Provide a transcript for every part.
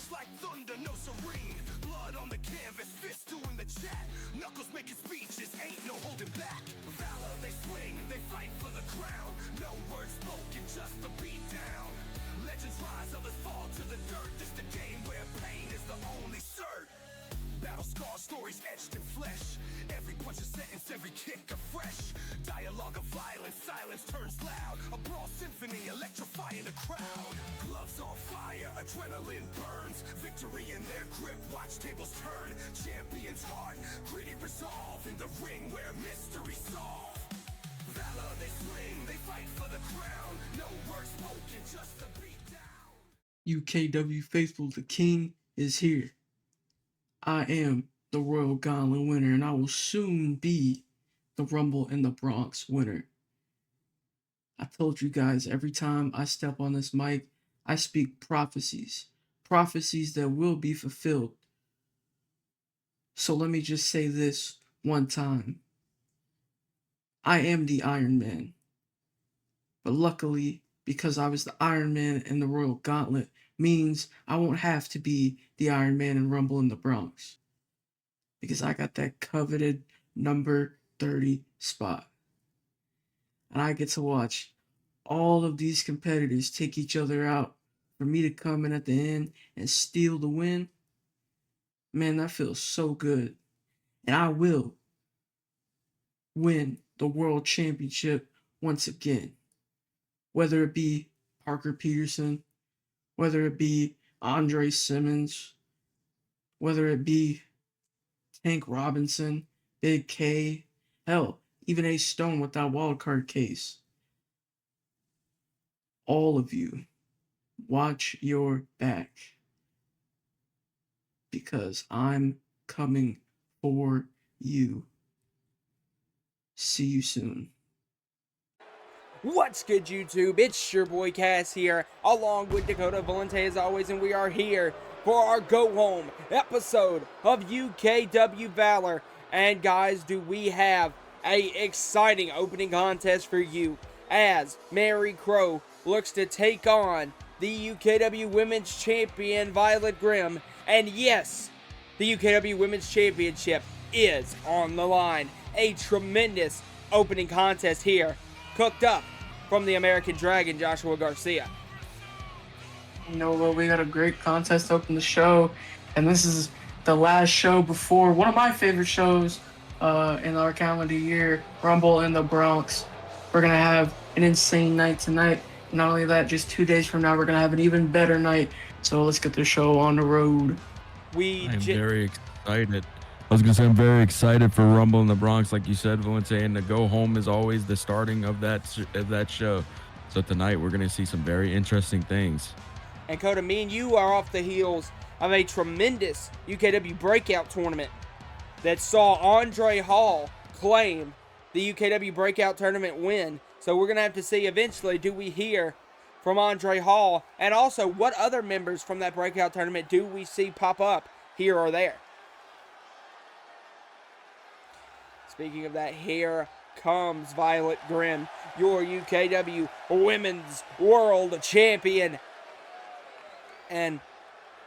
Flash like thunder, no serene. Blood on the canvas, fists doing the chat. Knuckles making speeches, ain't no holding back. Valor, they swing, they fight for the crown. No words spoken, just the beat down. Legends rise, others fall to the dirt. This the game where pain is the only cert. Battle scars, stories etched in flesh. Every punch a sentence, every kick a fresh. Dialogue of violence, silence turns loud. A brawl symphony, electrifying the crowd. Gloves on fire, adrenaline burns. Victory in their grip, watch tables turn. Champion's heart, gritty resolve. In the ring where mystery solved. Valor, they swing, they fight for the crown. No words spoken, just a beat down. UKW faithful, the king is here. I am the Royal Gauntlet winner, and I will soon be the Rumble in the Bronx winner. I told you guys, every time I step on this mic, I speak prophecies that will be fulfilled. So let me just say this one time. I am the Iron Man. But luckily, because I was the Iron Man in the Royal Gauntlet, means I won't have to be the Iron Man in Rumble in the Bronx. Because I got that coveted number 30 spot. And I get to watch all of these competitors take each other out for me to come in at the end and steal the win. Man, that feels so good. And I will win the World Championship once again. Whether it be Parker Peterson, whether it be Andre Simmons, whether it be Tank Robinson, Big K, hell, even Ace Stone with that wildcard case. All of you, watch your back. Because I'm coming for you. See you soon. What's good, YouTube? It's your boy Cass here, along with Dakota, Valente as always, and we are here for our go home episode of UKW Valor. And guys, do we have a exciting opening contest for you as Mary Crow looks to take on the UKW Women's Champion Violet Grimm. And yes, the UKW Women's Championship is on the line. A tremendous opening contest here, cooked up from the American Dragon, Joshua Garcia. You know what, we got a great contest to open the show, and this is the last show before one of my favorite shows in our calendar year, Rumble in the Bronx. We're going to have an insane night tonight. Not only that, just 2 days from now, we're going to have an even better night. So let's get the show on the road. I'm very excited. I was going to say, I'm very excited for Rumble in the Bronx, like you said, Valente, and the go home is always the starting of that show. So tonight, we're going to see some very interesting things. And Coda, me and you are off the heels of a tremendous UKW breakout tournament that saw Andre Hall claim the UKW breakout tournament win. So we're going to have to see eventually, do we hear from Andre Hall? And also, what other members from that breakout tournament do we see pop up here or there? Speaking of that, here comes Violet Grimm, your UKW Women's World Champion. And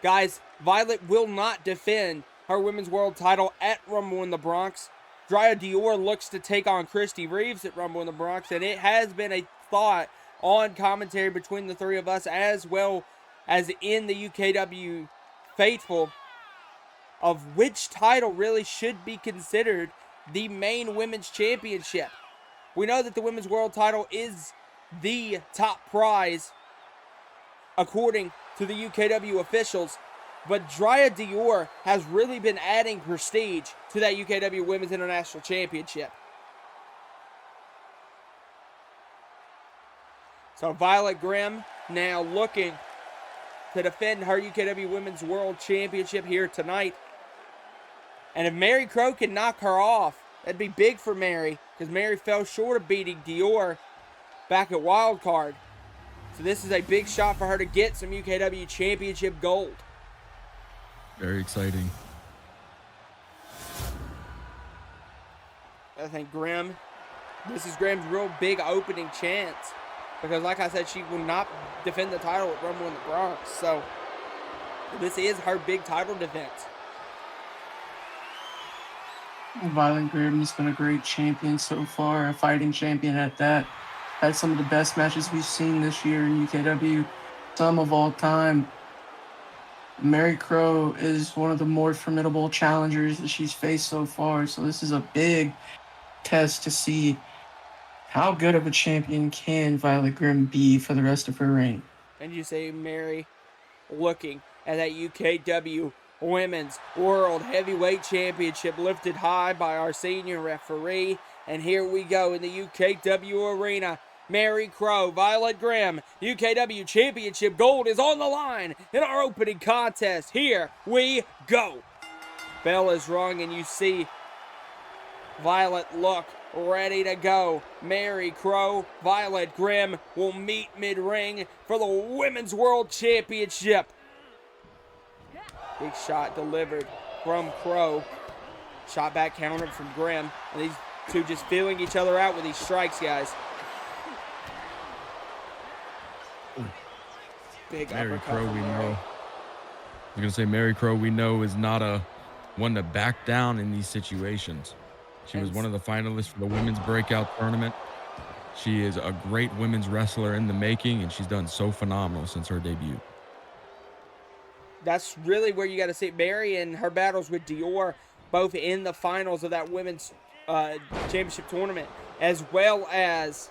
guys, Violet will not defend her Women's World title at Rumble in the Bronx. Drea Dior looks to take on Christy Reeves at Rumble in the Bronx, and it has been a thought on commentary between the three of us, as well as in the UKW faithful, of which title really should be considered the main women's championship. We know that the women's world title is the top prize according to the UKW officials, but Drea Dior has really been adding prestige to that UKW Women's International Championship. So Violet Grimm now looking to defend her UKW Women's World Championship here tonight. And if Mary Crow can knock her off, that'd be big for Mary, because Mary fell short of beating Dior back at Wildcard. So this is a big shot for her to get some UKW Championship gold. Very exciting. I think Grimm, this is Grimm's real big opening chance, because like I said, she will not defend the title at Rumble in the Bronx. So This is her big title defense. Violet Grimm's been a great champion so far, a fighting champion at that. Had some of the best matches we've seen this year in UKW, some of all time. Mary Crow is one of the more formidable challengers that she's faced so far, so this is a big test to see how good of a champion can Violet Grimm be for the rest of her reign. And you say Mary looking at that UKW Women's World Heavyweight Championship lifted high by our senior referee. And here we go in the UKW arena. Mary Crow, Violet Grimm, UKW Championship Gold is on the line in our opening contest. Here we go. Bell is rung and you see Violet look ready to go. Mary Crow, Violet Grimm will meet mid-ring for the Women's World Championship. Big shot delivered from Crow. Shot back countered from Grimm. And these two just feeling each other out with these strikes, guys. Big Mary uppercut Crow, from we Mary. know. I was gonna say Mary Crow, we know, is not a one to back down in these situations. She was one of the finalists for the women's breakout tournament. She is a great women's wrestler in the making, and she's done so phenomenal since her debut. That's really where you got to see Mary and her battles with Dior, both in the finals of that women's championship tournament, as well as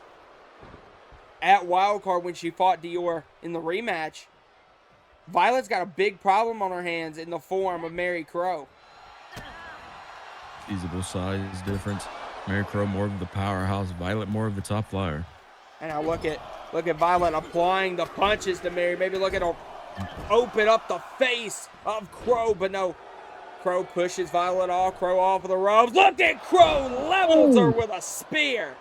at Wildcard when she fought Dior in the rematch. Violet's got a big problem on her hands in the form of Mary Crow. Feasible size difference. Mary Crow more of the powerhouse, Violet more of the top flyer. And now look at Violet applying the punches to Mary. Maybe look at her open up the face of Crow, but no. Crow pushes Violet off. Crow off of the ropes. Look at Crow levels her with a spear.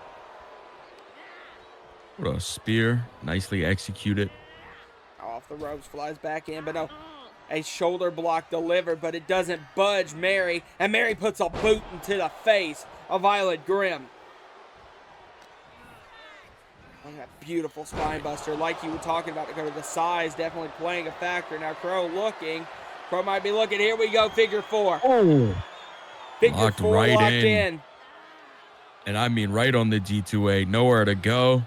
What a spear, nicely executed. Off the ropes, flies back in, but no. A shoulder block delivered, but it doesn't budge Mary, and Mary puts a boot into the face of Violet Grimm. Look at that beautiful spine buster, like you were talking about, Dakota. The size definitely playing a factor. Now Crow looking. Crow might be looking. Here we go, figure four. Oh, Figure locked four right locked in. in. And I mean right on the G2A, nowhere to go.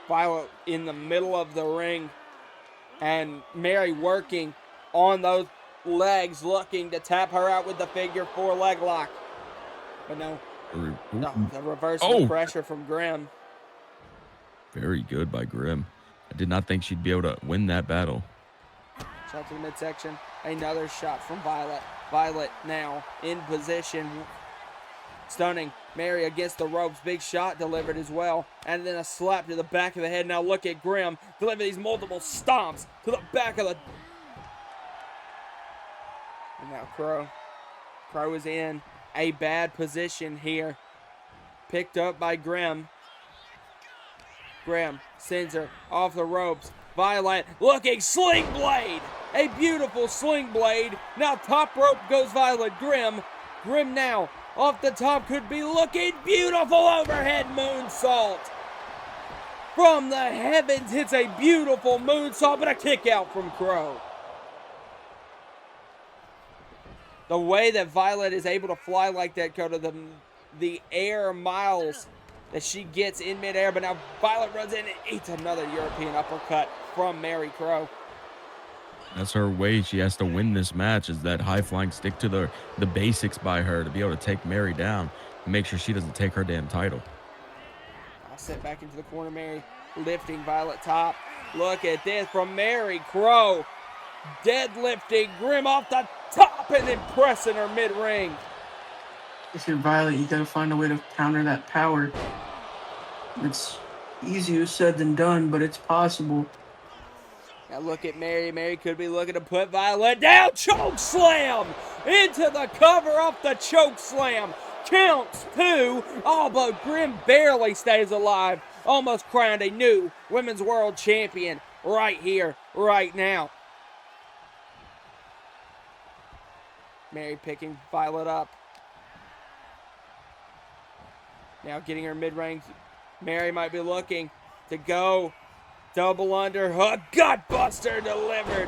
Violet in the middle of the ring. And Mary working on those legs, looking to tap her out with the figure four leg lock. But no, the reverse of the pressure from Grimm. Very good by Grimm. I did not think she'd be able to win that battle. Shot to the midsection. Another shot from Violet. Violet now in position. Stunning Mary against the ropes. Big shot delivered as well. And then a slap to the back of the head. Now look at Grimm deliver these multiple stomps to the back of the... And now Crow. Crow is in a bad position here. Picked up by Grimm. Grimm sends her off the ropes. Violet looking sling blade. A beautiful sling blade. Now top rope goes Violet Grimm. Grimm now off the top could be looking beautiful overhead moonsault. From the heavens hits a beautiful moonsault, but a kick out from Crow. The way that Violet is able to fly like that, Dakota, the air miles that she gets in midair, but now Violet runs in and eats another European uppercut from Mary Crow. That's her way. She has to win this match, is that high flying, stick to the basics by her to be able to take Mary down and make sure she doesn't take her damn title. I'll sit back into the corner. Mary lifting Violet top. Look at this from Mary Crow. Deadlifting Grimm off the top and then pressing her mid-ring. If you're Violet, you gotta find a way to counter that power. It's easier said than done, but it's possible. Now look at Mary. Mary could be looking to put Violet down. Choke slam into the cover off the choke slam. Counts 2. Oh, but Grimm barely stays alive. Almost crowned a new Women's World Champion right here, right now. Mary picking Violet up. Now getting her mid-range. Mary might be looking to go double underhook. Gutbuster delivered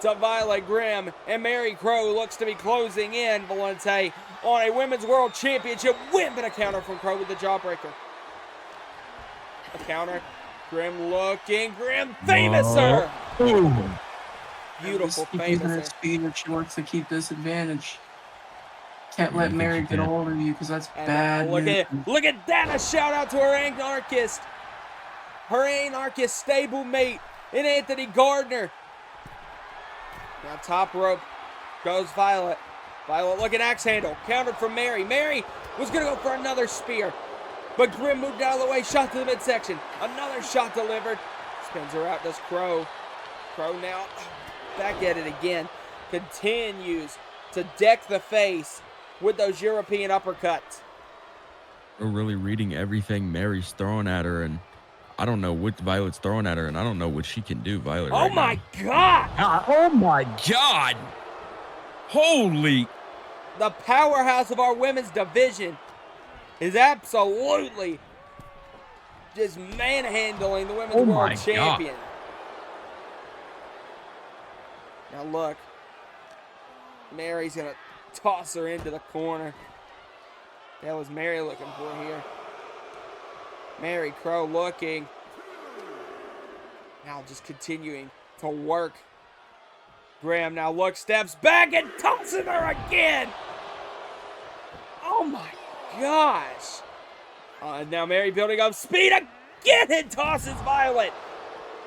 to Violet Grimm, and Mary Crow looks to be closing in Valente on a Women's World Championship win, but a counter from Crow with the jawbreaker. A counter. Grimm looking. Grimm famous her. Beautiful famous. Speed if she wants to keep this advantage. Can't let Mary get a hold of you because that's bad. Look at that. A shout out to her anarchist. Her anarchist stablemate in Anthony Gardner. Now top rope goes Violet. Violet looking axe handle. Countered from Mary. Mary was going to go for another spear. But Grimm moved out of the way. Shot to the midsection. Another shot delivered. Spins her out. Does Crow. Crow now back at it again. Continues to deck the face with those European uppercuts. We're really reading everything Mary's throwing at her, and I don't know what Violet's throwing at her, and I don't know what she can do, Violet. Oh my God! Oh my God! Holy! The powerhouse of our women's division is absolutely just manhandling the Women's World Champion. Now look, Mary's gonna toss her into the corner. The hell is Mary looking for here? Mary Crow looking. Now just continuing to work. Graham now looks, steps back and tosses her again. Oh my gosh. Now Mary building up speed again and tosses Violet.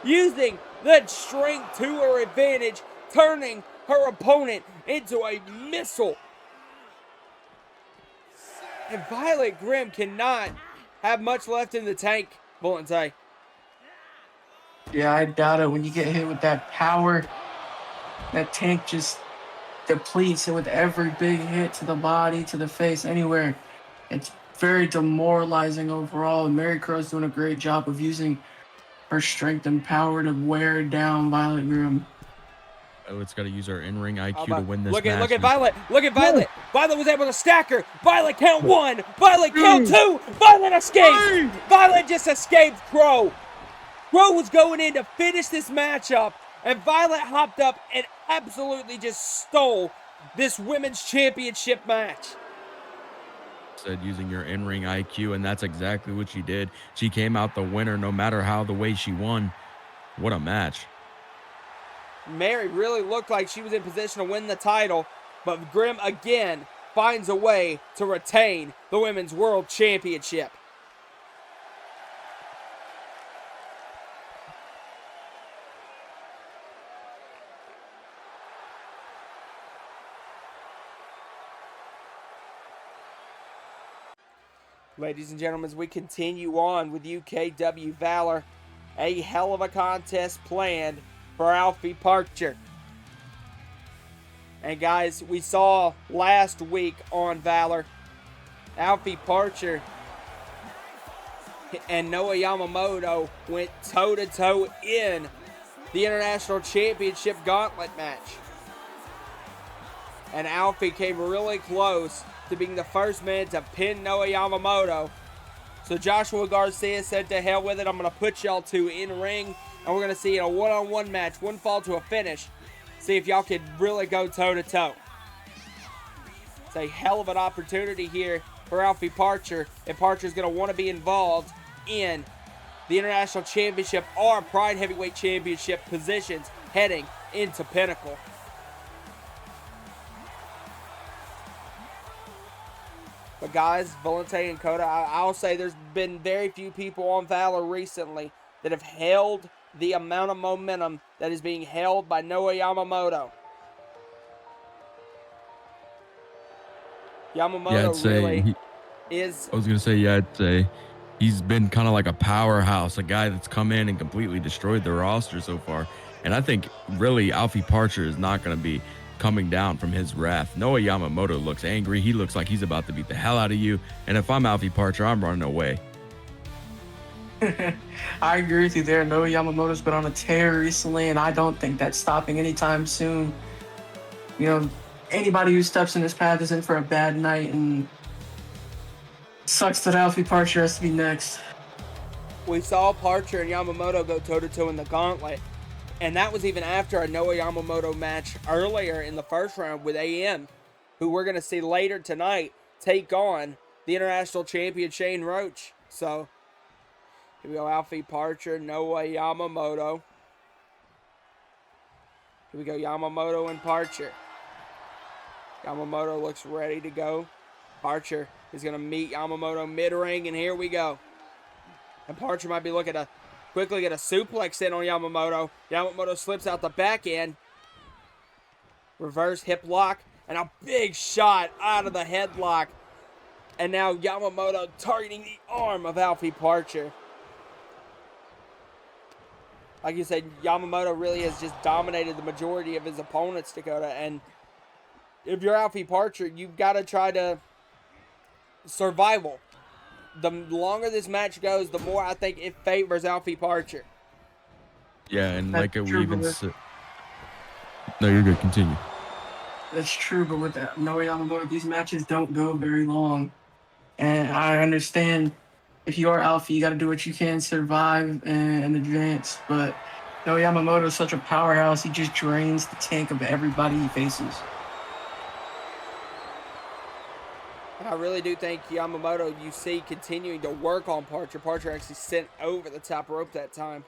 Using that strength to her advantage, turning her opponent into a missile. And Violet Grimm cannot have much left in the tank, Valente. Yeah, I doubt it. When you get hit with that power, that tank just depletes it with every big hit to the body, to the face, anywhere. It's very demoralizing overall. And Mary Crow's doing a great job of using her strength and power to wear down Violet Grimm. Violet's got to use her in-ring IQ to win this match. Look at Violet. Look at Violet. Violet was able to stack her. Violet count 1. Violet count 2. Violet escaped. Violet just escaped Crow. Crow was going in to finish this matchup, and Violet hopped up and absolutely just stole this women's championship match. Said using your in-ring IQ, and that's exactly what she did. She came out the winner no matter how the way she won. What a match. Mary really looked like she was in position to win the title, but Grimm again finds a way to retain the Women's World Championship. Ladies and gentlemen, as we continue on with UKW Valor, a hell of a contest planned for Alfie Parcher. And guys, we saw last week on Valor, Alfie Parcher and Noah Yamamoto went toe-to-toe in the International Championship Gauntlet match. And Alfie came really close to being the first man to pin Noah Yamamoto. So Joshua Garcia said, to hell with it, I'm going to put y'all two in ring, and we're going to see in a one-on-one match, one fall to a finish, see if y'all can really go toe-to-toe. It's a hell of an opportunity here for Alfie Parcher, and Parcher's going to want to be involved in the International Championship or Pride Heavyweight Championship positions heading into Pinnacle. But guys, Valente and Dakota, I'll say there's been very few people on Valor recently that have held the amount of momentum that is being held by Noah Yamamoto. Yamamoto really is... I was going to say, yeah, I'd say he's been kind of like a powerhouse, a guy that's come in and completely destroyed the roster so far. And I think really Alfie Parcher is not going to be coming down from his wrath. Noah Yamamoto looks angry. He looks like he's about to beat the hell out of you. And if I'm Alfie Parcher, I'm running away. I agree with you there. Noah Yamamoto's been on a tear recently, and I don't think that's stopping anytime soon. You know, anybody who steps in his path is in for a bad night, and it sucks that Alfie Parcher has to be next. We saw Parcher and Yamamoto go toe-to-toe in the gauntlet, And that was even after a Noah Yamamoto match earlier in the first round with AM, who we're going to see later tonight take on the international champion Shane Roach. So, here we go, Alfie Parcher, Noah Yamamoto. Here we go, Yamamoto and Parcher. Yamamoto looks ready to go. Parcher is going to meet Yamamoto mid-ring, and here we go. And Parcher might be looking to quickly get a suplex in on Yamamoto. Yamamoto slips out the back end. Reverse hip lock, and a big shot out of the headlock. And now Yamamoto targeting the arm of Alfie Parcher. Like you said, Yamamoto really has just dominated the majority of his opponents, Dakota. And if you're Alfie Parcher, you've got to try to survival. The longer this match goes, the more I think it favors Alfie Parcher. Yeah, and That's like we true, even but said. No, you're good. Continue. That's true, but with Noah Yamamoto, these matches don't go very long. And I understand if you are Alfie, you got to do what you can, survive and advance. But Noah Yamamoto is such a powerhouse, he just drains the tank of everybody he faces. And I really do think Yamamoto, you see, continuing to work on Parcher. Parcher actually sent over the top rope that time.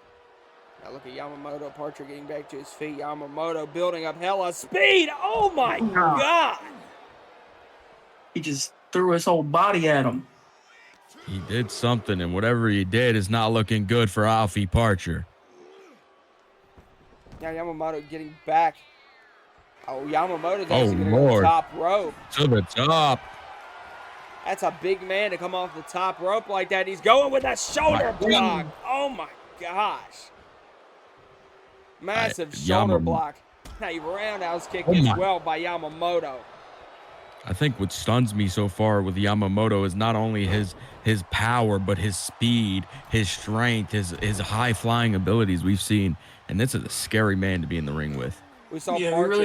Now look at Yamamoto. Parcher getting back to his feet. Yamamoto building up hella speed. Oh my God. He just threw his whole body at him. He did something, and whatever he did is not looking good for Alfie Parcher. Now Yamamoto getting back. Oh, Yamamoto's Oh, actually going to go Lord. top rope. To the top. That's a big man to come off the top rope like that. He's going with that shoulder block. Oh my gosh. Massive shoulder block. Now a roundhouse kick as well by Yamamoto. I think what stuns me so far with Yamamoto is not only his power, but his speed, his strength, his high flying abilities we've seen. And this is a scary man to be in the ring with. We saw Yeah, Parcher.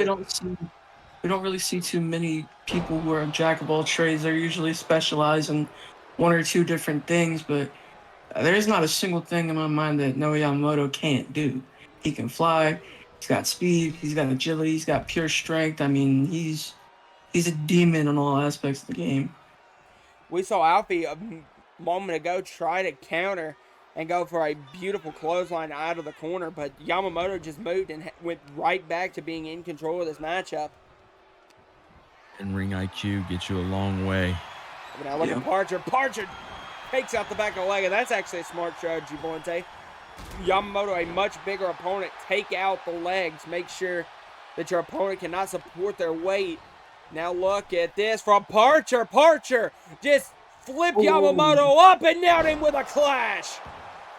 we don't really see too many people who are jack of all trades. They're usually specialized in one or two different things, but there's not a single thing in my mind that Noah Yamamoto can't do. He can fly, he's got speed, he's got agility, he's got pure strength. I mean, he's a demon on all aspects of the game. We saw Alfie a moment ago try to counter and go for a beautiful clothesline out of the corner, but Yamamoto just moved and went right back to being in control of this matchup. And ring IQ gets you a long way. But now look at Parcher. Parcher takes out the back of the leg, and that's actually a smart strategy, Valente. Yamamoto, a much bigger opponent, take out the legs. Make sure that your opponent cannot support their weight. Now look at this from Parcher. Parcher just flipped Yamamoto up and down him with a clash.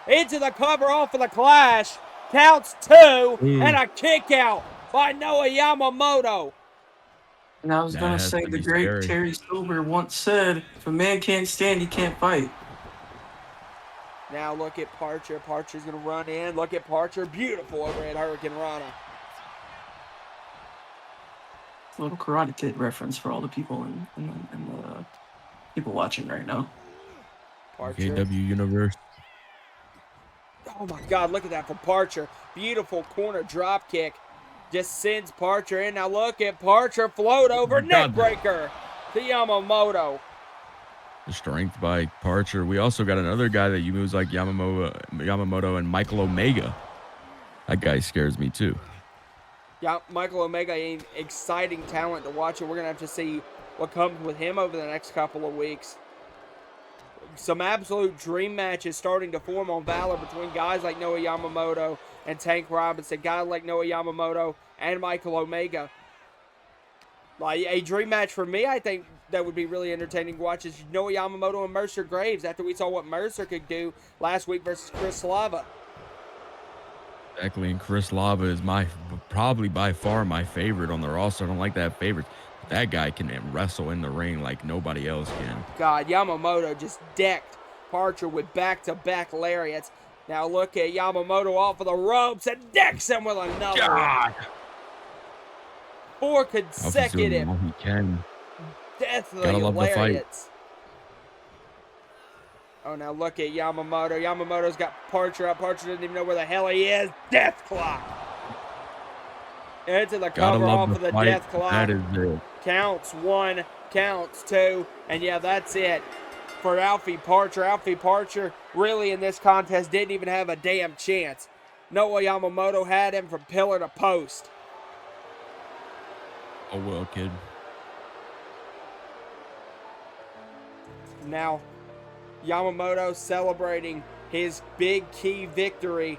Into the cover off of the clash. Counts 2 and a kick out by Noah Yamamoto. And I was going to say, the great Terry Silver once said, if a man can't stand, he can't fight. Now look at Parcher. Parcher's going to run in. Look at Parcher. Beautiful overhead Hurricane Rana. A little Karate Kid reference for all the people and the people watching right now. Parcher. KW Universe. Oh my God, look at that from Parcher. Beautiful corner drop kick. Just sends Parcher in. Now look at Parcher float over neckbreaker to Yamamoto. The strength by Parcher. We also got another guy that moves like Yamamoto and Michael Omega. That guy scares me too. Yeah, Michael Omega, an exciting talent to watch, and we're going to have to see what comes with him over the next couple of weeks. Some absolute dream matches starting to form on VALOR between guys like Noah Yamamoto and Tank Robinson, guys like Noah Yamamoto and Michael Omega. Like a dream match for me, I think that would be really entertaining to watch is Noah Yamamoto and Mercer Graves after we saw what Mercer could do last week versus Chris Slava. Exactly, and Chris Lava is probably by far my favorite on the roster. I don't like that favorite. That guy can wrestle in the ring like nobody else can. God, Yamamoto just decked Parcher with back-to-back lariats. Now look at Yamamoto off of the ropes and decks him with another one. 4 consecutive He can. deathly lariats. Oh, now look at Yamamoto. Yamamoto's got Parcher up. Parcher doesn't even know where the hell he is. Death clock. Into the Gotta cover off love of the the fight. death clock. That is it. Counts 1, counts 2, and yeah, that's it for Alfie Parcher. Alfie Parcher really in this contest didn't even have a damn chance. Noah Yamamoto had him from pillar to post. Oh well, kid. Now, Yamamoto celebrating his big key victory.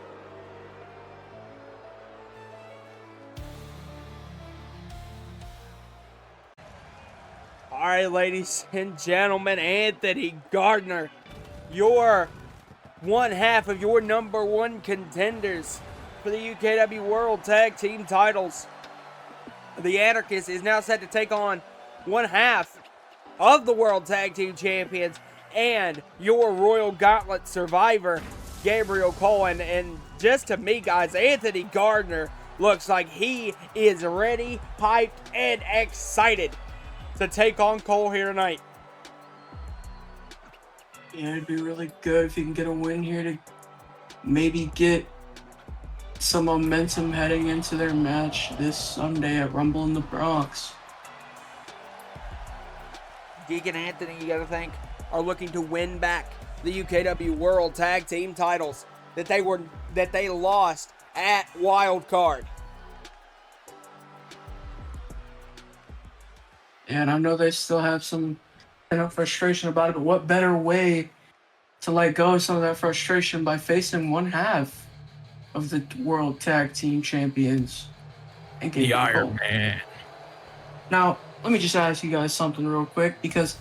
All right, ladies and gentlemen, Anthony Gardner, your one half of your #1 contenders for the UKW World Tag Team titles. The Anarchist is now set to take on one half of the World Tag Team Champions and your Royal Gauntlet survivor, Gabriel Cole. And just to me, guys, Anthony Gardner looks like he is ready, hyped, and excited to take on Cole here tonight. Yeah, it'd be really good if you can get a win here to maybe get some momentum heading into their match this Sunday at Rumble in the Bronx. Deacon Anthony, you gotta think, are looking to win back the UKW World Tag Team titles that they lost at Wild Card. And I know they still have some frustration about it, but what better way to let go of some of that frustration by facing one half of the World Tag Team Champions and The Gabriel Iron Cole. Man. Now, let me just ask you guys something real quick, because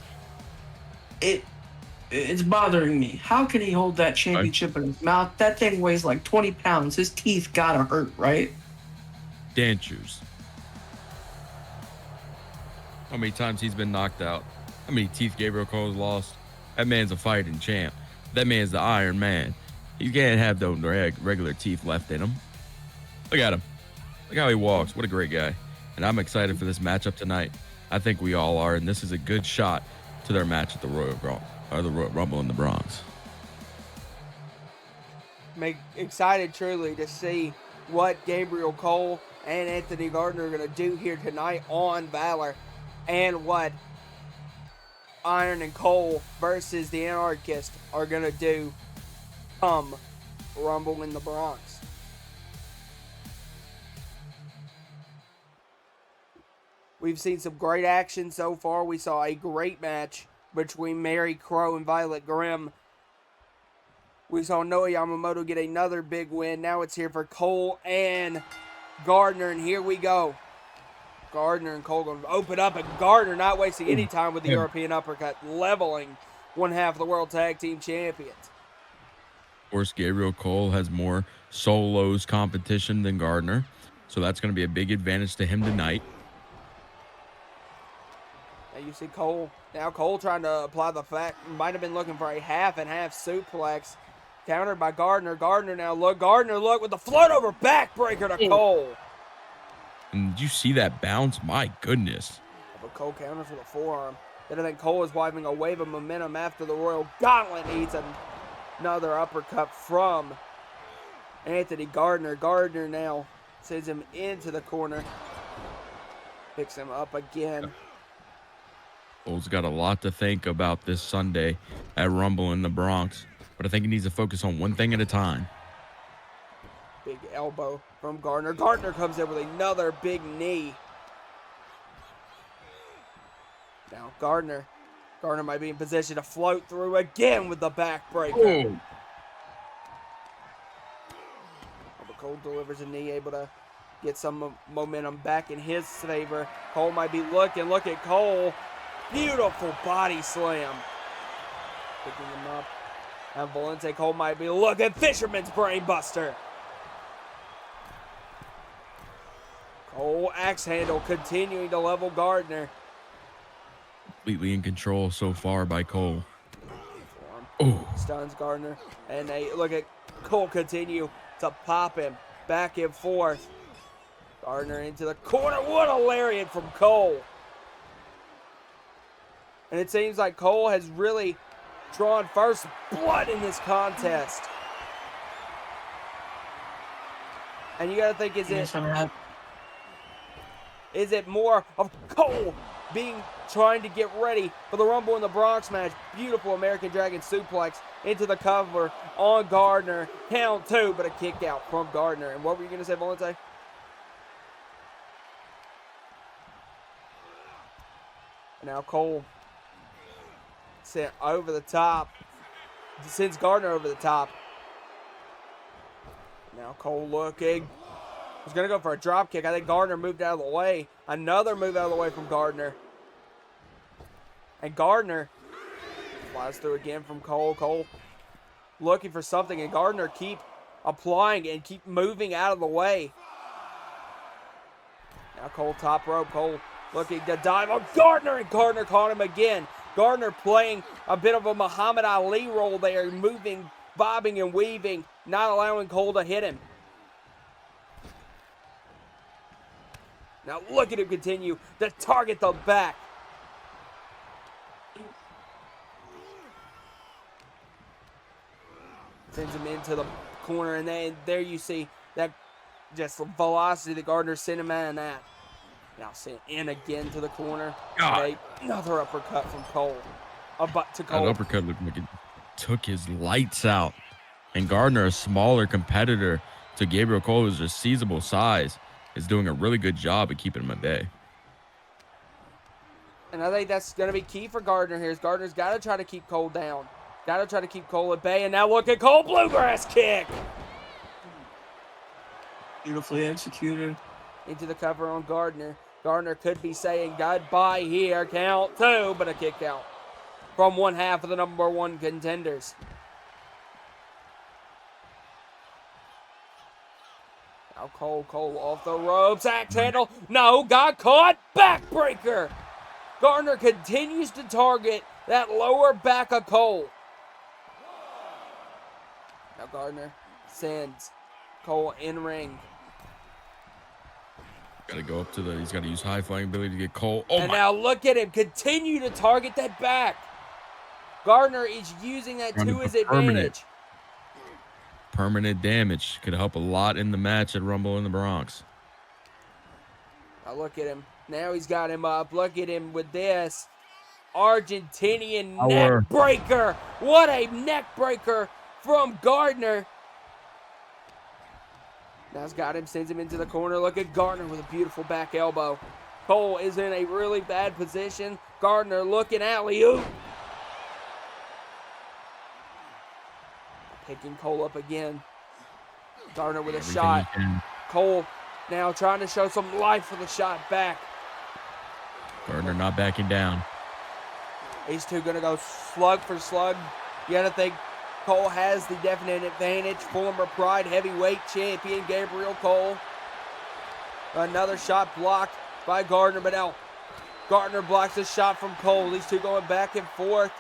it's bothering me. How can he hold that championship in his mouth? That thing weighs like 20 pounds. His teeth gotta hurt, right? Dentures. How many times he's been knocked out? How many teeth Gabriel Cole's lost? That man's a fighting champ. That man's the Iron Man. He can't have those regular teeth left in him. Look at him. Look how he walks. What a great guy. And I'm excited for this matchup tonight. I think we all are, and this is a good shot to their match at the Royal Rumble in the Bronx. Excited truly to see what Gabriel Cole and Anthony Gardner are going to do here tonight on Valor, and what Iron and Cole versus the Anarchist are going to do come Rumble in the Bronx. We've seen some great action so far. We saw a great match between Mary Crow and Violet Grimm. We saw Noah Yamamoto get another big win. Now it's here for Cole and Gardner, and here we go. Gardner and Cole going to open up, and Gardner not wasting any time with the European uppercut, leveling one half of the World Tag Team Champions. Of course, Gabriel Cole has more solos competition than Gardner, so that's going to be a big advantage to him tonight. Now you see Cole. Now Cole trying to apply the fact. Might have been looking for a half and half suplex. Countered by Gardner. Gardner look with the float over backbreaker to Cole. And did you see that bounce? My goodness. But Cole counters with a forearm. Then I think Cole is wiping a wave of momentum after the Royal Gauntlet needs another uppercut from Anthony Gardner. Gardner now sends him into the corner. Picks him up again. Cole's got a lot to think about this Sunday at Rumble in the Bronx, but I think he needs to focus on one thing at a time. Big elbow from Gardner. Gardner comes in with another big knee. Now Gardner might be in position to float through again with the backbreaker. But Cole delivers a knee, able to get some momentum back in his favor. Cole might be looking. Look at Cole. Beautiful body slam. Picking him up. And Valente, Cole might be looking. Fisherman's brainbuster. Cole axe handle continuing to level Gardner. Completely in control so far by Cole. Oh. Stuns Gardner. And look at Cole continue to pop him back and forth. Gardner into the corner. What a lariat from Cole. And it seems like Cole has really drawn first blood in this contest. And you got to think, is it... Is it more of Cole trying to get ready for the Rumble in the Bronx match? Beautiful American Dragon suplex into the cover on Gardner. Count 2, but a kick out from Gardner. And what were you going to say, Valente? And now Cole sent over the top. Sends Gardner over the top. Now Cole looking. He's going to go for a drop kick. I think Gardner moved out of the way. Another move out of the way from Gardner. And Gardner flies through again from Cole. Cole looking for something, and Gardner keep applying and keep moving out of the way. Now Cole top rope. Cole looking to dive on Gardner, and Gardner caught him again. Gardner playing a bit of a Muhammad Ali role there, moving, bobbing and weaving, not allowing Cole to hit him. Now look at him continue to target the back. Sends him into the corner, and then there you see that just velocity that Gardner sent him in at. Now sent in again to the corner. Another uppercut from Cole. To Cole. That uppercut looked like it took his lights out. And Gardner, a smaller competitor to Gabriel Cole, who's a seizable size, is doing a really good job of keeping him at bay. And I think that's going to be key for Gardner here. Gardner's got to try to keep Cole down. Got to try to keep Cole at bay. And now look at Cole, bluegrass kick. Beautifully executed. Into the cover on Gardner. Gardner could be saying goodbye here. Count 2, but a kick out from one half of the number 1 contenders. Now Cole off the ropes. Axe handle. No, got caught. Backbreaker. Gardner continues to target that lower back of Cole. Now Gardner sends Cole in ring. Got to go up to he's got to use high flying ability to get Cole. Oh, and now look at him continue to target that back. Gardner is using that to his advantage. Permanent damage could help a lot in the match at Rumble in the Bronx. Now look at him. Now he's got him up. Look at him with this Argentinian neck breaker. What a neck breaker from Gardner. Now he's got him, sends him into the corner. Look at Gardner with a beautiful back elbow. Cole is in a really bad position. Gardner looking alley-oop. Picking Cole up again. Gardner with a shot. Cole now trying to show some life for the shot back. Gardner not backing down. These two going to go slug for slug. You got to think Cole has the definite advantage. Former Pride heavyweight champion Gabriel Cole. Another shot blocked by Gardner, but now Gardner blocks a shot from Cole. These two going back and forth.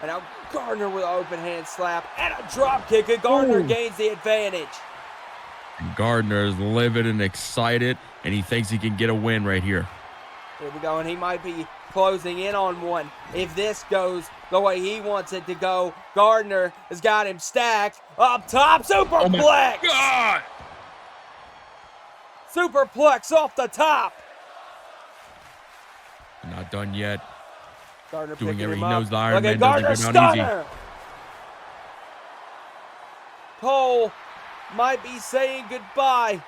And now Gardner with an open hand slap and a drop kick, and Gardner gains the advantage. Gardner is livid and excited, and he thinks he can get a win right here. Here we go, and he might be closing in on one. If this goes the way he wants it to go, Gardner has got him stacked up top. Superplex! Oh God! Superplex off the top. Not done yet. Gardner doing picking everything. him He up. knows the Iron Look at Man Gardner doesn't go down easy. stunner. Cole might be saying goodbye,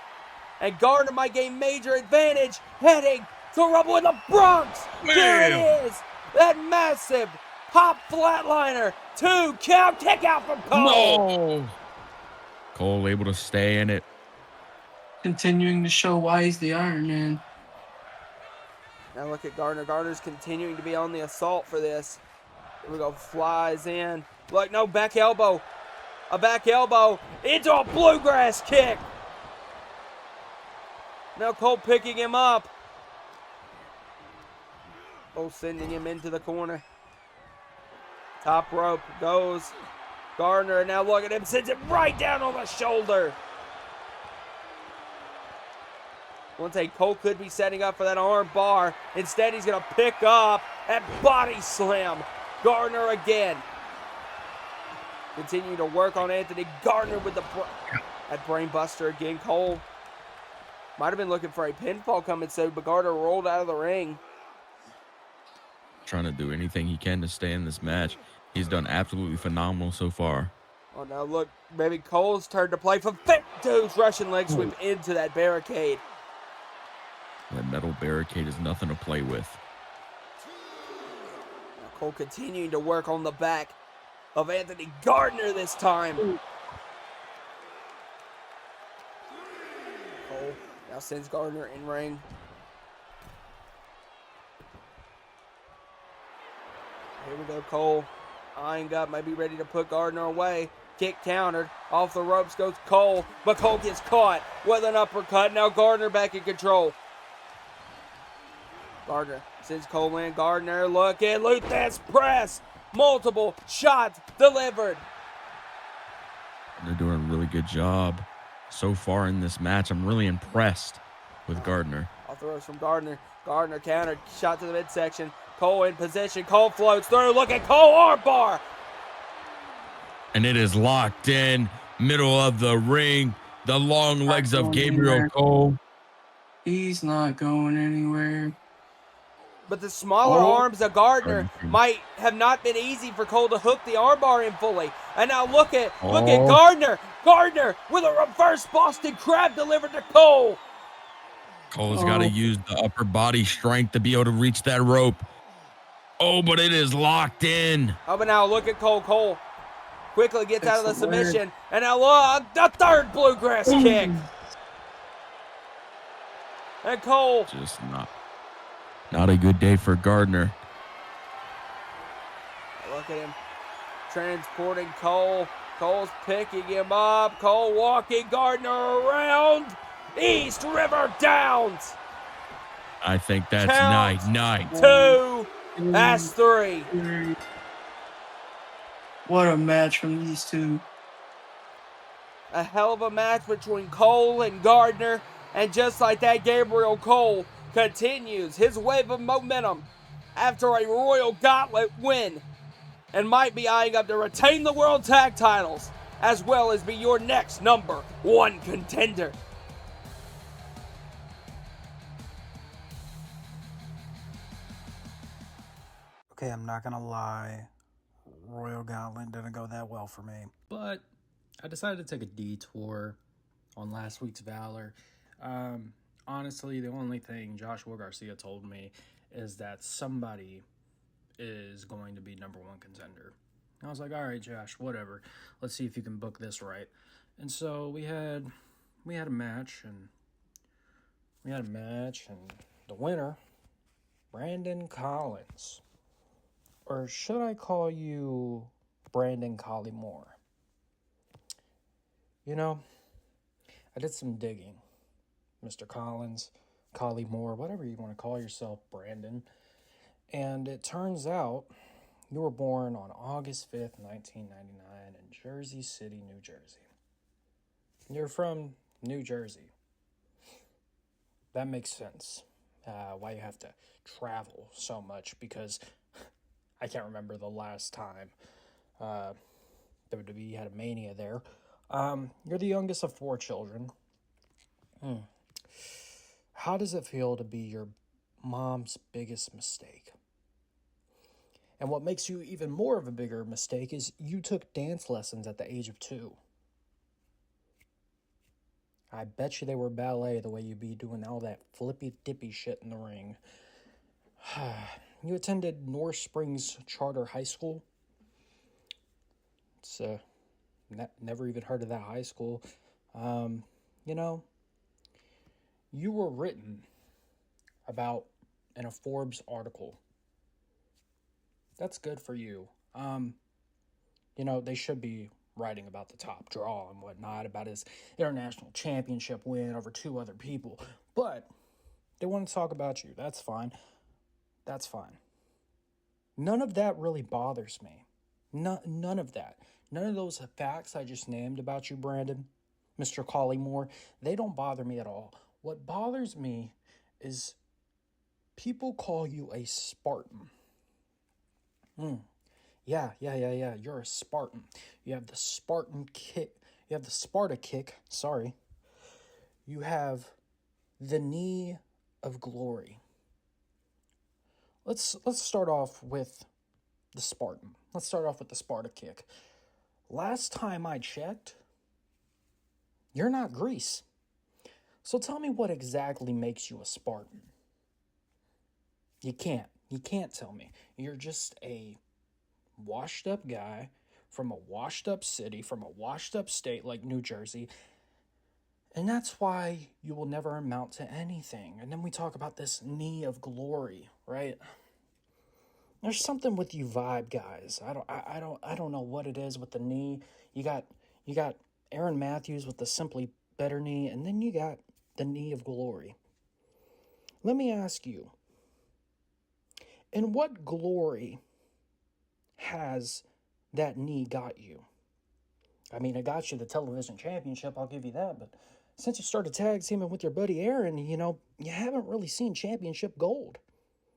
and Gardner might gain major advantage heading to Rumble in the Bronx. There it is. That massive pop flatliner. 2 count kick out from Cole. No. Cole able to stay in it. Continuing to show why he's the Iron Man. Now look at Gardner. Gardner's continuing to be on the assault for this. Here we go. Flies in. Look, no, back elbow. A back elbow into a bluegrass kick. Now Cole picking him up. Cole sending him into the corner. Top rope goes Gardner. And now look at him. Sends it right down on the shoulder. Once Cole could be setting up for that arm bar. Instead, he's going to pick up and body slam Gardner again. Continue to work on Anthony Gardner with that brain buster again. Cole Might have been looking for a pinfall coming soon, but Gardner rolled out of the ring. Trying to do anything he can to stay in this match. He's done absolutely phenomenal so far. Oh, now look, maybe Cole's turn to play for Dude's Russian leg sweep into that barricade. That metal barricade is nothing to play with. Now Cole continuing to work on the back of Anthony Gardner this time. Cole now sends Gardner in ring. Here we go, Cole. Eyeing up, might be ready to put Gardner away. Kick countered. Off the ropes goes Cole, but Cole gets caught with an uppercut. Now Gardner back in control. Gardner sends Cole in. Gardner looking. Luthez press. Multiple shots delivered. They're doing a really good job so far in this match. I'm really impressed with Gardner. Off the ropes from Gardner. Gardner countered. Shot to the midsection. Cole in position. Cole floats through. Look at Cole armbar. And it is locked in. Middle of the ring. The long legs of Gabriel Cole. He's not going anywhere. But the smaller arms of Gardner might have not been easy for Cole to hook the armbar in fully. And now look at Gardner. Gardner with a reverse Boston Crab delivered to Cole. Cole's got to use the upper body strength to be able to reach that rope. Oh, but it is locked in. Oh, but now look at Cole. Cole quickly gets out of the submission. And now look, the third bluegrass kick. And Cole. Just not a good day for Gardner. Look at him transporting Cole. Cole's picking him up. Cole walking Gardner around. East River Downs. I think that's night. 2. That's 3. What a match from these two. A hell of a match between Cole and Gardner. And just like that, Gabriel Cole continues his wave of momentum after a Royal Gauntlet win and might be eyeing up to retain the World Tag Titles as well as be your next #1 contender. Okay, I'm not gonna lie, Royal Gauntlet didn't go that well for me. But I decided to take a detour on last week's Valor. Honestly, the only thing Joshua Garcia told me is that somebody is going to be '1 contender. I was like, all right, Josh, whatever. Let's see if you can book this right. And so we had a match, and the winner, Brandon Collins. Or should I call you Brandon Collymore? You know, I did some digging. Mr. Collins, Collymore, whatever you want to call yourself, Brandon. And it turns out you were born on August 5th, 1999 in Jersey City, New Jersey. You're from New Jersey. That makes sense. Why you have to travel so much, because I can't remember the last time WWE had a Mania there. You're the youngest of 4 children. How does it feel to be your mom's biggest mistake? And what makes you even more of a bigger mistake is you took dance lessons at the age of 2. I bet you they were ballet, the way you be doing all that flippy-dippy shit in the ring. You attended North Springs Charter High School. It's never even heard of that high school. You know, you were written about in a Forbes article. That's good for you. You know, they should be writing about the top draw and whatnot, about his international championship win over 2 other people. But they want to talk about you. That's fine. That's fine. None of that really bothers me. None of that. None of those facts I just named about you, Brandon, Mr. Collymore, they don't bother me at all. What bothers me is people call you a Spartan. Yeah. You're a Spartan. You have the Spartan kick. You have the Sparta kick. Sorry. You have the knee of glory. Let's start off with the Spartan. Let's start off with the Sparta kick. Last time I checked, you're not Greece. So tell me what exactly makes you a Spartan. You can't tell me. You're just a washed up guy from a washed up city, from a washed up state like New Jersey. And that's why you will never amount to anything. And then we talk about this knee of glory, right? There's something with you vybe guys. I don't know what it is with the knee. You got Aaron Matthews with the simply better knee, and then you got the knee of glory. Let me ask you, in what glory has that knee got you? I mean, it got you the television championship, I'll give you that, but since you started tag teaming with your buddy Aaron, you haven't really seen championship gold,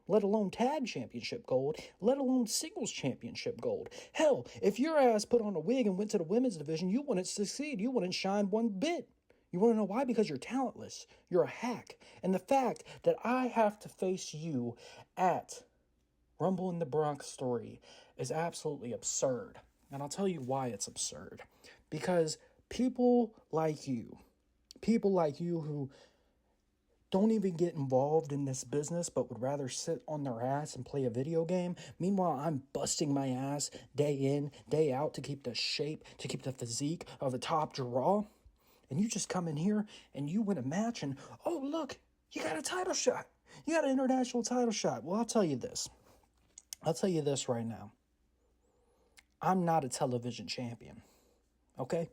let alone tag championship gold, let alone singles championship gold. Hell, if your ass put on a wig and went to the women's division, you wouldn't succeed. You wouldn't shine one bit. You want to know why? Because you're talentless. You're a hack. And the fact that I have to face you at Rumble in the Bronx 3 is absolutely absurd. And I'll tell you why it's absurd. Because people like you who don't even get involved in this business but would rather sit on their ass and play a video game. Meanwhile, I'm busting my ass day in, day out to keep the shape, to keep the physique of a top draw. And you just come in here and you win a match and, oh, look, you got a title shot. You got an international title shot. Well, I'll tell you this. I'll tell you this right now. I'm not a television champion, okay?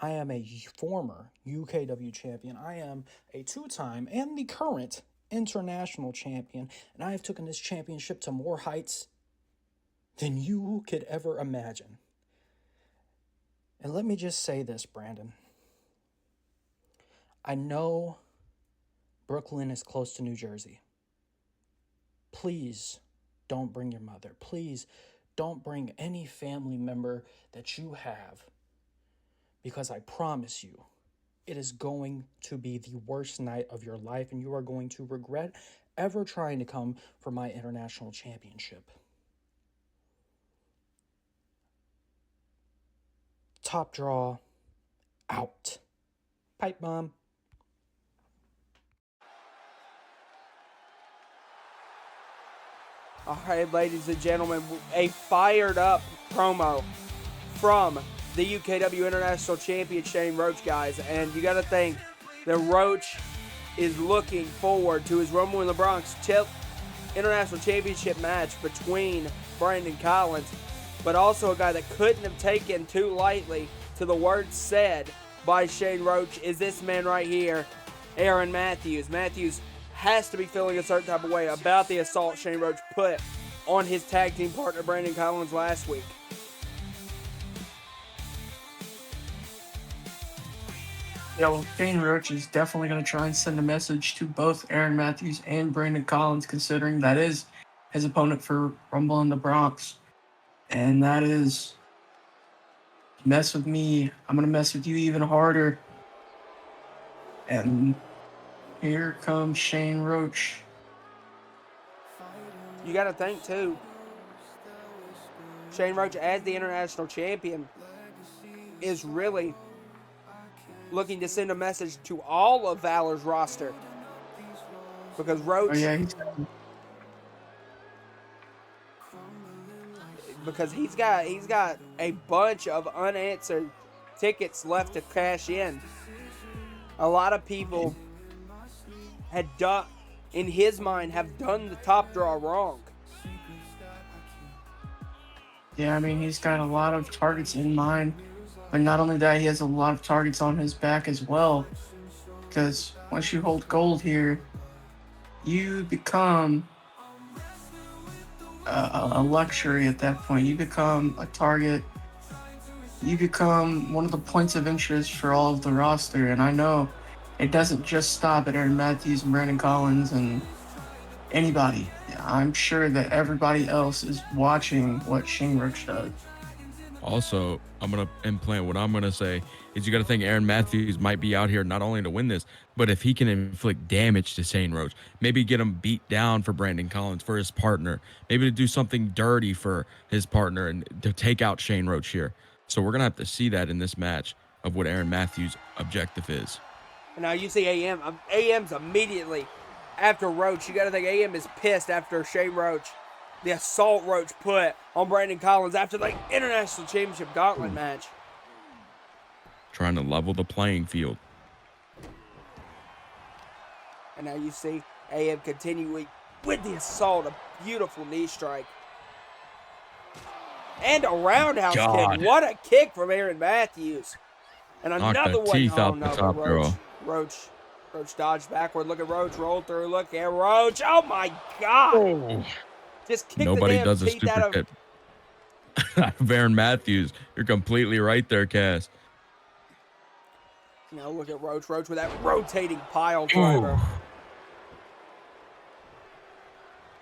I am a former UKW champion. I am a two-time and the current international champion, and I have taken this championship to more heights than you could ever imagine. And let me just say this, Brandon. I know Brooklyn is close to New Jersey. Please don't bring your mother. Please don't bring any family member that you have, because I promise you, it is going to be the worst night of your life, and you are going to regret ever trying to come for my international championship. Top draw, out. Pipe bomb. All right, ladies and gentlemen, a fired up promo from the UKW International Champion Shane Roach, guys. And you got to think that Roach is looking forward to his Rumble in the Bronx International Championship match between Brandon Collins, but also a guy that couldn't have taken too lightly to the words said by Shane Roach is this man right here, Aaron Matthews. Matthews has to be feeling a certain type of way about the assault Shane Roach put on his tag team partner Brandon Collins last week. Yeah, well, Shane Roach is definitely going to try and send a message to both Aaron Matthews and Brandon Collins, considering that is his opponent for Rumble in the Bronx. And that is, mess with me, I'm going to mess with you even harder. And here comes Shane Roach. You got to think, too, Shane Roach, as the international champion, is really looking to send a message to all of Valor's roster. Because Roach... Oh, yeah, because he's got a bunch of unanswered tickets left to cash in. A lot of people had done, in his mind, have done the top draw wrong. Yeah, I mean, he's got a lot of targets in mind. But not only that, he has a lot of targets on his back as well. Because once you hold gold here, you become a luxury at that point. You become a target. You become one of the points of interest for all of the roster. And I know it doesn't just stop at Aaron Matthews and Brandon Collins and anybody. I'm sure that everybody else is watching what Shane Roach does. Also, I'm going to implant what I'm going to say is you got to think Aaron Matthews might be out here not only to win this, but if he can inflict damage to Shane Roach, maybe get him beat down for Brandon Collins, for his partner, maybe to do something dirty for his partner and to take out Shane Roach here. So we're going to have to see that in this match of what Aaron Matthews' objective is. Now you see AM. AM's immediately after Roach. You got to think AM is pissed after Shane Roach, the assault Roach put on Brandon Collins after the International Championship Gauntlet match. Trying to level the playing field. And now you see AM continuing with the assault, a beautiful knee strike. And a roundhouse kick. What a kick from Aaron Matthews. And another one. Teeth out the top draw. Roach dodged backward. Look at Roach. Roll through. Look at Roach. Oh, my God. Oh. Just kick Nobody the damn does a teeth super out kick. Of Aaron Matthews. You're completely right there, Cass. Now look at Roach. Roach with that rotating pile driver.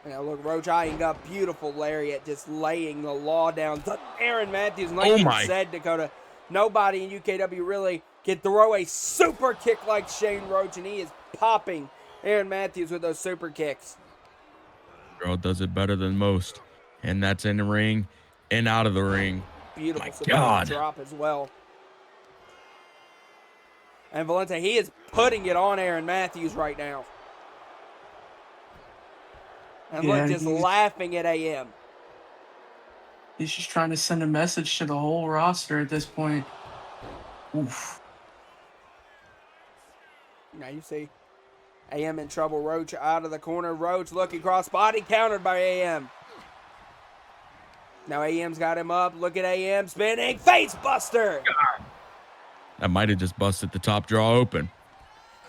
Now look, Roach eyeing up. Beautiful lariat, just laying the law down to Aaron Matthews. And like you said, Dakota, nobody in UKW really can throw a super kick like Shane Roach, and he is popping Aaron Matthews with those super kicks. Girl does it better than most. And that's in the ring and out of the ring. Beautiful God. drop as well. And Valente, he is putting it on Aaron Matthews right now. And look, just laughing at AM. He's just trying to send a message to the whole roster at this point. Oof. Now you see AM in trouble. Roach out of the corner. Roach looking cross body, countered by AM. Now AM's got him up. Look at AM spinning. Face buster. That might have just busted the top draw open.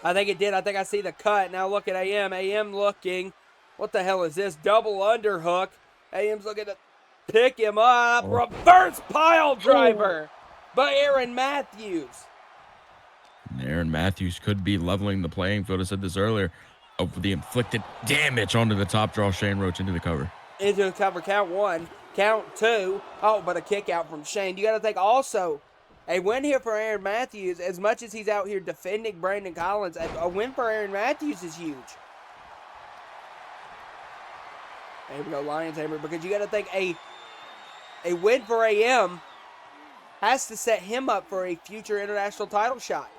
I think it did. I think I see the cut. Now look at AM. AM looking. What the hell is this? Double underhook. AM's looking to pick him up. Reverse pile driver by Aaron Matthews. And Aaron Matthews could be leveling the playing field. I said this earlier. Of the inflicted damage onto the top draw. Shane Roach into the cover. Into the cover. Count one. Count two. Oh, but a kick out from Shane. You got to think also, a win here for Aaron Matthews, as much as he's out here defending Brandon Collins, a win for Aaron Matthews is huge. There we go, Lions Hammer, because you got to think a win for AM has to set him up for a future international title shot.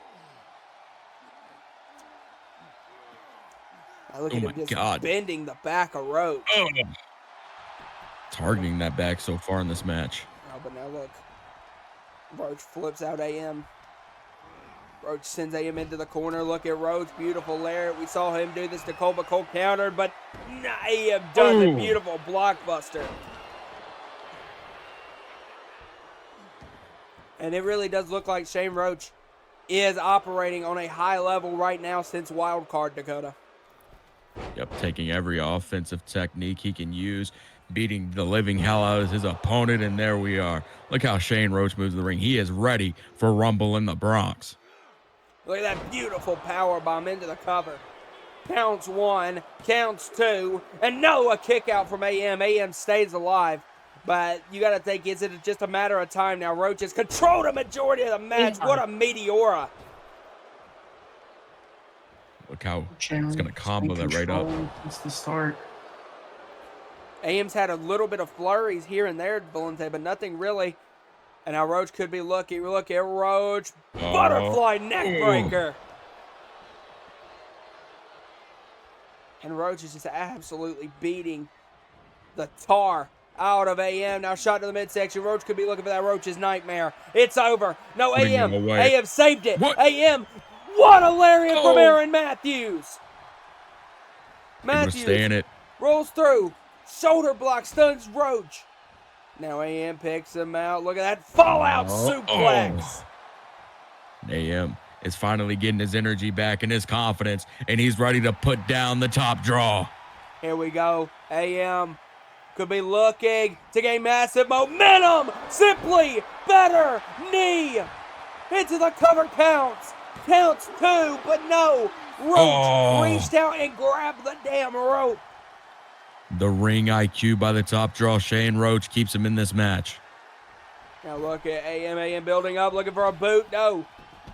Now look at him just bending the back of Roach. Oh. Targeting that back so far in this match. Oh, but now look. Roach flips out AM. Roach sends AM into the corner. Look at Roach. Beautiful lariat. We saw him do this to Cole, but Cole countered, but AM does a beautiful blockbuster. And it really does look like Shane Roach is operating on a high level right now since Wild Card, Dakota. Yep, taking every offensive technique he can use, beating the living hell out of his opponent, and there we are. Look how Shane Roach moves in the ring. He is ready for Rumble in the Bronx. Look at that beautiful power bomb into the cover. Counts one, counts two, and no, a kick out from AM. AM stays alive, but you got to think, is it just a matter of time now? Roach has controlled a majority of the match. What a meteora. Look how it's going to combo that right up. Since the start. AM's had a little bit of flurries here and there, Valente, but nothing really. And now Roach could be lucky. Look at Roach. Butterfly neck breaker. And Roach is just absolutely beating the tar out of AM. Now shot to the midsection. Roach could be looking for that Roach's nightmare. It's over. No, AM. AM saved it. What? AM. What a lariat from Aaron Matthews. Matthews rolls through. Shoulder block stuns Roach. Now AM picks him out. Look at that fallout suplex. AM is finally getting his energy back and his confidence, and he's ready to put down the top draw. Here we go. AM could be looking to gain massive momentum. Simply better knee. Into the cover counts. Counts two, but no. Roach reached out and grabbed the damn rope. The ring IQ by the top draw, Shane Roach, keeps him in this match. Now look at AM building up, looking for a boot. No.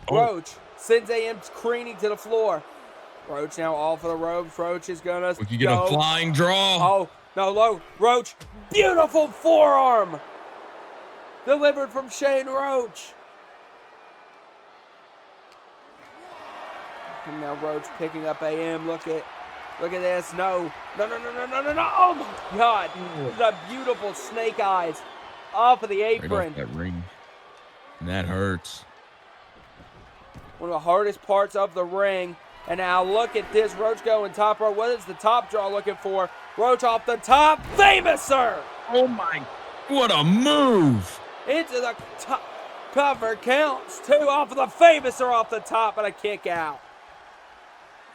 Oh. Roach sends AM careening to the floor. Roach now off of the ropes. Roach is going to We could get a flying draw. Oh, no, low. Roach. Beautiful forearm. Delivered from Shane Roach. And now Roach picking up AM. Look at this. No. No. Oh, my God. The beautiful snake eyes off of the apron. Right off that ring. And that hurts. One of the hardest parts of the ring. And now look at this. Roach going top rope. What is the top draw looking for? Roach off the top. Famouser. Oh, my. What a move. Into the top. Cover counts. 2 off of the Famouser off the top and a kick out.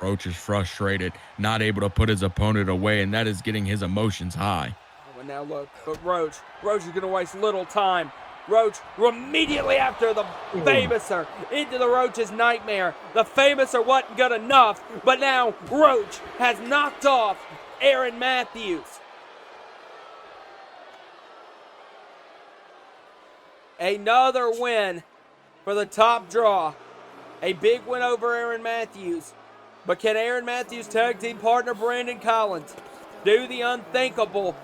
Roach is frustrated, not able to put his opponent away, and that is getting his emotions high. Oh, and now look, but Roach is going to waste little time. Roach immediately after the Famouser into the Roach's nightmare. The Famouser wasn't good enough, but now Roach has knocked off Aaron Matthews. Another win for the top draw. A big win over Aaron Matthews. But can Aaron Matthews' tag team partner Brandon Collins do the unthinkable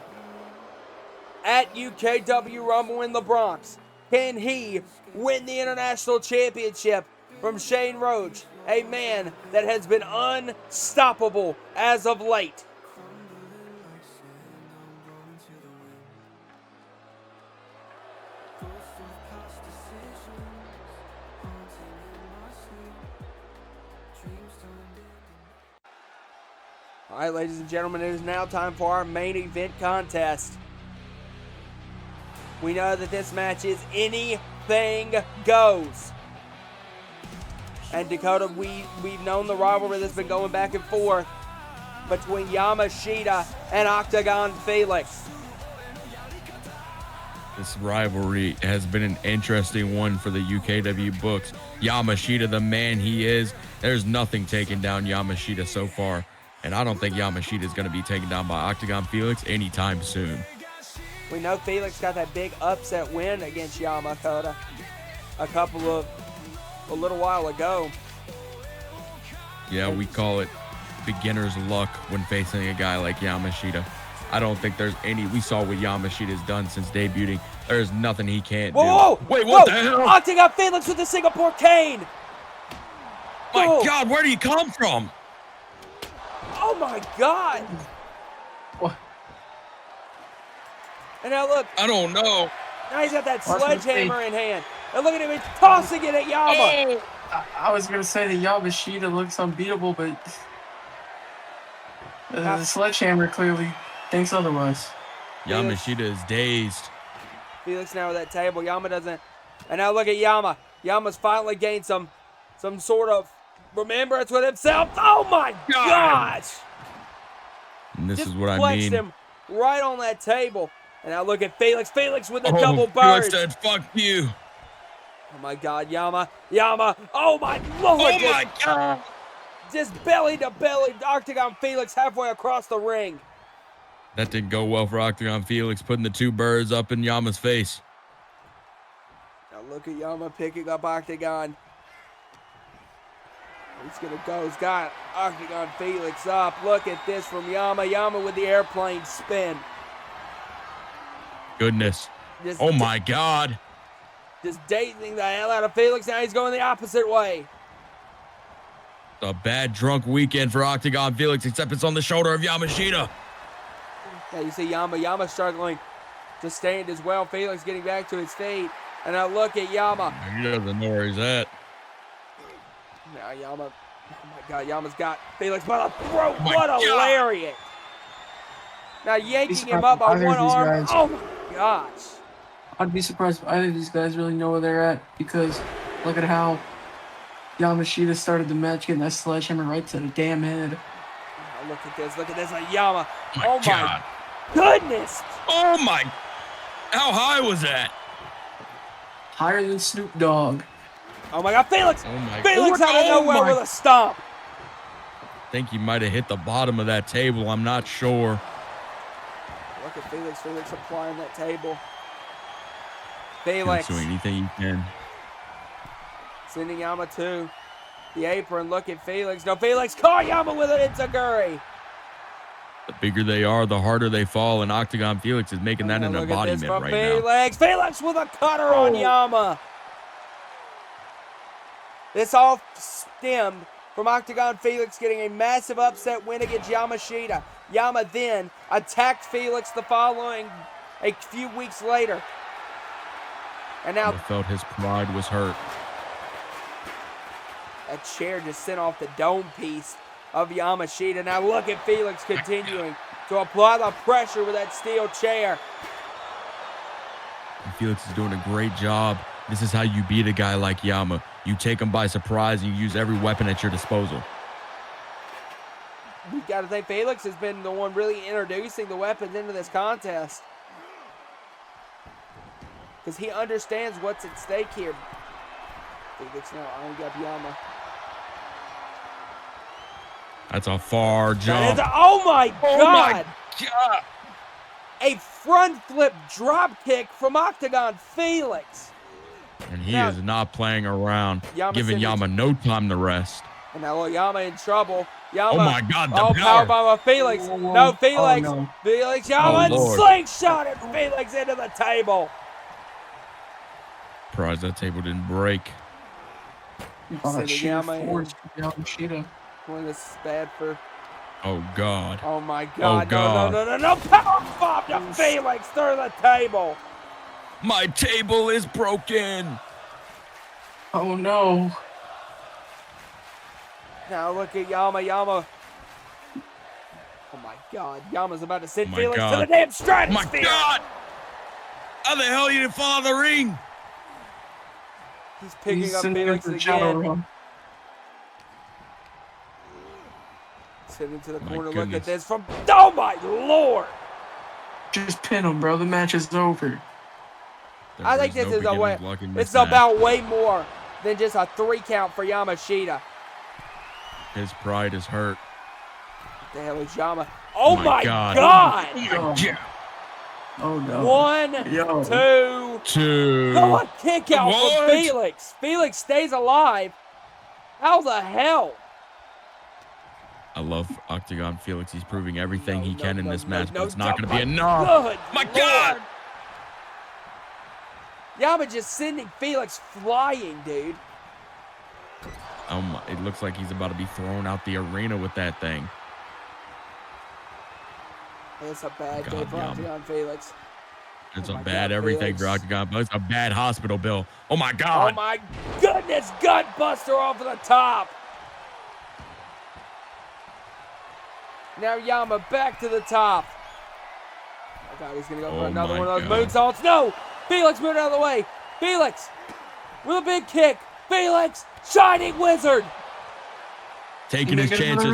at UKW Rumble in the Bronx? Can he win the International Championship from Shane Roach, a man that has been unstoppable as of late? All right, ladies and gentlemen, it is now time for our main event contest. We know that this match is anything goes. And Dakota, we've known the rivalry that's been going back and forth between Yamashita and Octagon Felix. This rivalry has been an interesting one for the UKW books. Yamashita, the man he is, there's nothing taking down Yamashita so far. And I don't think Yamashita is going to be taken down by Octagon Felix anytime soon. We know Felix got that big upset win against Yamashita a little while ago. Yeah, we call it beginner's luck when facing a guy like Yamashita. I don't think there's any. We saw what Yamashita's done since debuting. There's nothing he can't do. Whoa! Wait, what the hell? Octagon Felix with the Singapore cane! My God, where did he come from? Oh my God! What? And now look. I don't know. Now he's got that sledgehammer in hand. And look at him, he's tossing it at Yama. I was gonna say that Yamashita looks unbeatable, but the sledgehammer clearly thinks otherwise. Yamashita is dazed. Felix now at that table. Yama doesn't. And now look at Yama. Yama's finally gained some sort of remembrance with himself. Oh my gosh! And this Just is what I flexed mean. him right on that table. And now look at Felix. Felix with the Oh, double Felix bird. said, "Fuck you." Oh my God, Yama. Oh my Lord. Oh my God. Just belly to belly. Octagon Felix halfway across the ring. That didn't go well for Octagon Felix, putting the 2 birds up in Yama's face. Now look at Yama picking up Octagon. He's going to go. He's got Octagon Felix up. Look at this from Yama. Yama with the airplane spin. Goodness. Oh my God. Just dazing the hell out of Felix. Now he's going the opposite way. A bad drunk weekend for Octagon Felix, except it's on the shoulder of Yamashita. Now you see Yama struggling to stand as well. Felix getting back to his feet. And now look at Yama. He doesn't know where he's at. Now Yama, oh my God, Yama's got Felix by the throat. Oh What a God. lariat. Now yanking him up on one arm. Oh my gosh. I'd be surprised if either of these guys really know where they're at, because look at how Yamashita started the match, getting that sledgehammer right to the damn head. Now look at this. Look at this. Yama. Oh my God. Goodness. Oh my. How high was that? Higher than Snoop Dogg. Oh my God, Felix. Oh my Felix God. out of nowhere with a stomp. I think he might have hit the bottom of that table. I'm not sure. Look at Felix. Felix applying that table. Felix Do anything you can. sending Yama to the apron. Look at Felix. No, Felix caught Yama with an enziguri. The bigger they are, the harder they fall, and Octagon Felix is making that an Look at this embodiment from right now. Felix. Felix with a cutter on Yama. This all stemmed from Octagon Felix getting a massive upset win against Yamashita. Yama then attacked Felix the following a few weeks later. And now I felt his pride was hurt. a chair just sent off the dome piece of Yamashita. Now look at Felix continuing to apply the pressure with that steel chair. And Felix is doing a great job. This is how you beat a guy like Yama. You take him by surprise and you use every weapon at your disposal. We got to think Felix has been the one really introducing the weapons into this contest. Because he understands what's at stake here. Felix now eyeing up Yama. That's a far jump. Oh my God! Oh my God! A front flip drop kick from Octagon Felix. And he Now- is not playing around, Yama giving sent it- Yama no time to rest. And now look, Yama in trouble. Yama. Oh my God, the Oh, power. powerbomb of Felix. Whoa, whoa, No, whoa. Felix. Oh, no. Felix, Yama Oh, Lord. slingshot it. Felix into the table. Surprised that table didn't break. Oh, Sending that sheer Yama in. force from Yamashita. Boy, this is bad for. Oh God. Oh my God. God. No. Powerbomb to Felix through the table. My table is broken. Oh no. Now look at Yama. Oh my God. Yama's about to send Oh my Felix to God. the damn Oh stratosphere. my God. How the hell you didn't fall out of the ring? He's picking He's up sending Felix him for shadow again. run. Send him to the My corner. Look goodness. at this from. Oh my Lord. Just pin him, bro. The match is over. I think There's this is no a way. beginner's luck in this It's match. about way more than just a 3 count for Yamashita. His pride is hurt. What the hell is Yama? Oh my God. God! Oh, oh no. 1, Yo. 2. Two. Go on, kick out What? for Felix. Felix stays alive. How the hell? I love Octagon Felix. He's proving everything he can in this match, no, but it's not no, going to be my enough. Good My Lord. God! Yama just sending Felix flying, dude. It looks like he's about to be thrown out the arena with that thing. It's a bad day God, for Yama. Octagon Felix. It's Oh a my bad God, everything Felix. for Octagon, but it's a bad hospital bill. Oh my Oh God! my goodness, gut buster off of the top. Now Yama back to the top. Oh God, he's gonna go for Oh another my one of those God. moonsaults. No! Felix moved out of the way. Felix with a big kick. Felix, Shining Wizard. Taking his chances.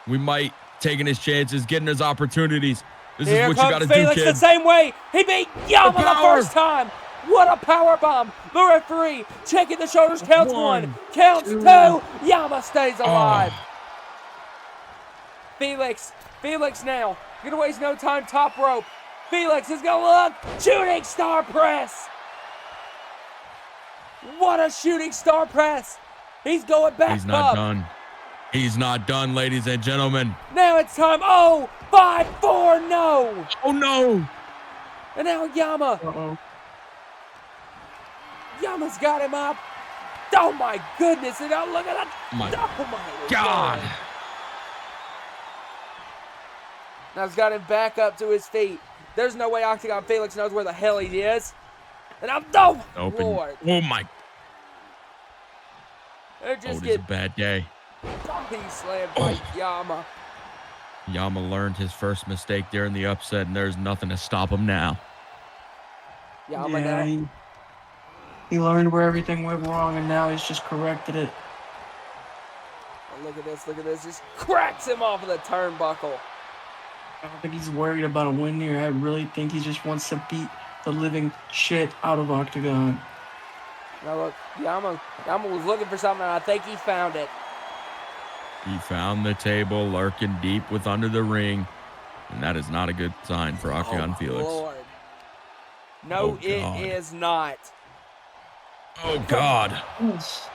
We might taking his chances, getting his opportunities. This Here is what you got comes to do, Felix the kid. same way. He beat Yama the power. first time. What a power bomb. The referee checking the shoulders. Counts 1. Counts 2. Yama stays alive. Oh, Felix now. Gonna waste no time. Top rope. Felix is gonna look. Shooting star press. What a shooting star press. He's going back he's not up. done. He's not done, ladies and gentlemen. Now it's time. Oh, 5-4, no. Oh no! And now Yama. Uh-oh. Yama's got him up. Oh my goodness. And now look at that. My Oh my God! Lord. Now he's got him back up to his feet. There's no way Octagon Felix knows where the hell he is. And I'm, oh, Open. Lord. Oh my! They're Oh, just it is a getting bad day. body slammed by Yama. Yama learned his first mistake during the upset, and there's nothing to stop him now. Yama Yeah, now. he learned where everything went wrong, and now he's just corrected it. Oh, look at this. Just cracks him off of the turnbuckle. I don't think he's worried about a win here. I really think he just wants to beat the living shit out of Octagon. Now look, Yama was looking for something, and I think he found it. He found the table lurking deep with under the ring, and that is not a good sign for Octagon Oh, Felix. Lord. No, Oh, it God. is not. Oh, God. This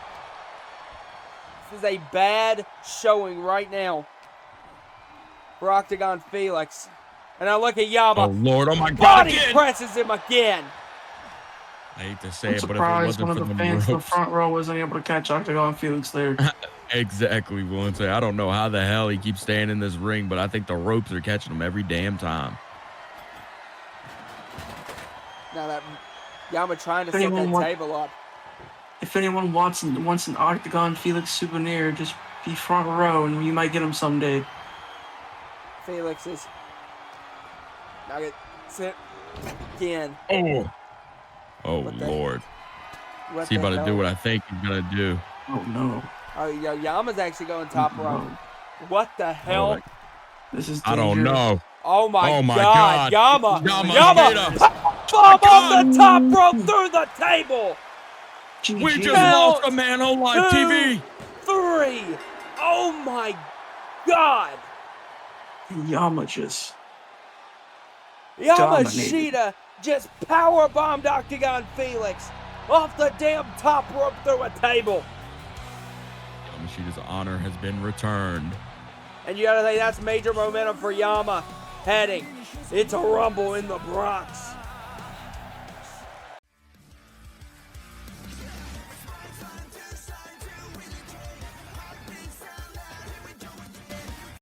is a bad showing right now for Octagon Felix. And now look at Yama. Oh, Lord. Oh, my God. Body Again. presses him again. I hate to say I'm it, but if it surprised wasn't one for of the the fans in the ropes. front row wasn't able to catch Octagon Felix there. Exactly, Valente. I don't know how the hell he keeps staying in this ring, but I think the ropes are catching him every damn time. Now that Yama trying to set anyone that want- table up. If anyone wants an Octagon Felix souvenir, just be front row and you might get him someday. Felix is nugget sit again. Oh, What the- Lord. What He the about to hell? do what I think he's going to do. Oh no. Oh, Yama's actually going top Oh, rope. no. What the hell? that- This is I don't dangerous. know. Oh my, Oh, my God. God. Yama. Yama. Bomb off the top rope through the table. GG. We just Count lost a man on live 2, TV. 3. Oh my God. Yama Yamashita just power bombed Octagon Felix off the damn top rope through a table. Yamashita's honor has been returned. And you gotta think that's major momentum for Yama heading into Rumble in the Bronx.